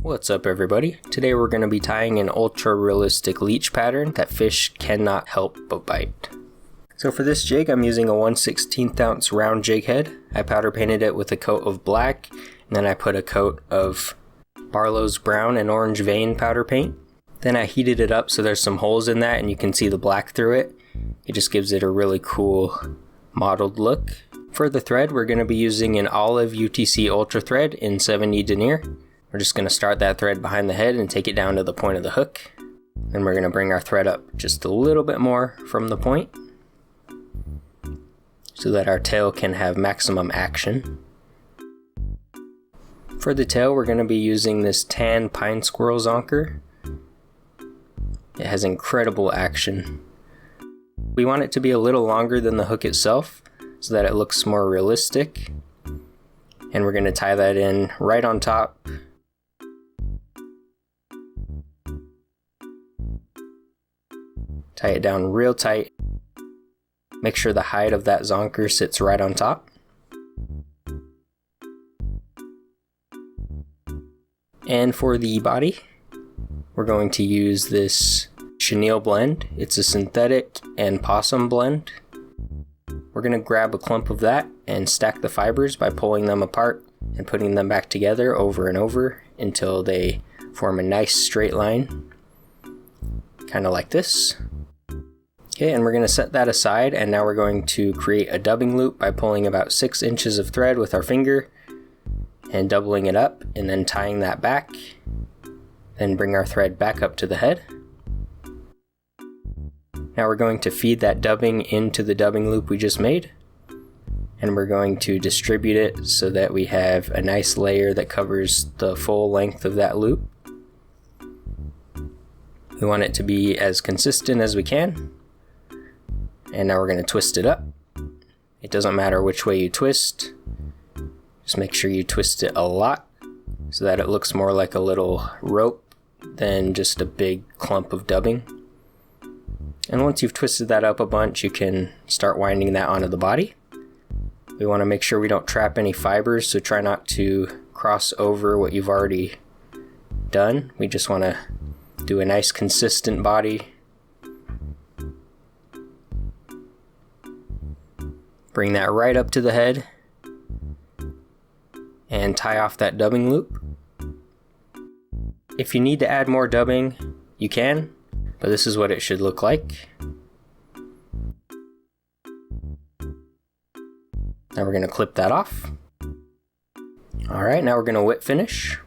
What's up everybody? Today we're going to be tying an ultra realistic leech pattern that fish cannot help but bite. So for this jig I'm using a 1/16 ounce round jig head. I powder painted it with a coat of black and then I put a coat of Barlow's brown and orange vein powder paint. Then I heated it up so there's some holes in that and you can see the black through it. It just gives it a really cool mottled look. For the thread we're going to be using an olive UTC ultra thread in 70 denier. We're just going to start that thread behind the head and take it down to the point of the hook. Then we're going to bring our thread up just a little bit more from the point so that our tail can have maximum action. For the tail we're going to be using this tan pine squirrel zonker. It has incredible action. We want it to be a little longer than the hook itself so that it looks more realistic. And we're going to tie that in right on top. Tie it down real tight. Make sure the height of that zonker sits right on top. And for the body, we're going to use this chenille blend. It's a synthetic and possum blend. We're going to grab a clump of that and stack the fibers by pulling them apart and putting them back together over and over until they form a nice straight line, kind of like this. Okay, and we're going to set that aside, and now we're going to create a dubbing loop by pulling about 6 inches of thread with our finger and doubling it up and then tying that back. Then bring our thread back up to the head. Now we're going to feed that dubbing into the dubbing loop we just made, and we're going to distribute it so that we have a nice layer that covers the full length of that loop. We want it to be as consistent as we can. And now we're going to twist it up. It doesn't matter which way you twist. Just make sure you twist it a lot so that it looks more like a little rope than just a big clump of dubbing. And once you've twisted that up a bunch, you can start winding that onto the body. We want to make sure we don't trap any fibers, so try not to cross over what you've already done. We just want to do a nice consistent body. Bring that right up to the head and tie off that dubbing loop. If you need to add more dubbing, you can, but this is what it should look like. Now we're going to clip that off. Alright, now we're going to whip finish.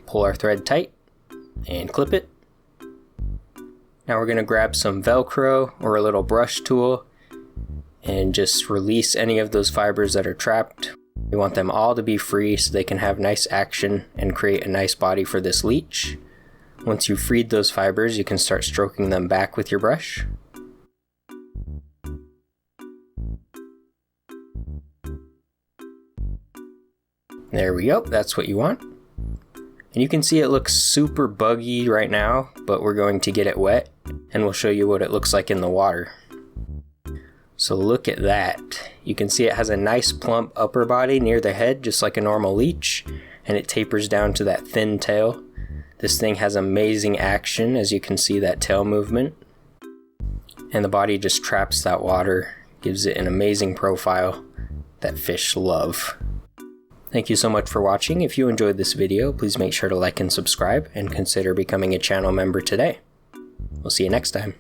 Pull our thread tight and clip it. Now we're going to grab some Velcro or a little brush tool and just release any of those fibers that are trapped. We want them all to be free so they can have nice action and create a nice body for this leech. Once you've freed those fibers, you can start stroking them back with your brush. There we go, that's what you want. And you can see it looks super buggy right now, but we're going to get it wet and we'll show you what it looks like in the water. So look at that. You can see it has a nice plump upper body near the head, just like a normal leech, and it tapers down to that thin tail. This thing has amazing action, as you can see that tail movement. And the body just traps that water, gives it an amazing profile that fish love. Thank you so much for watching. If you enjoyed this video, please make sure to like and subscribe and consider becoming a channel member today. We'll see you next time.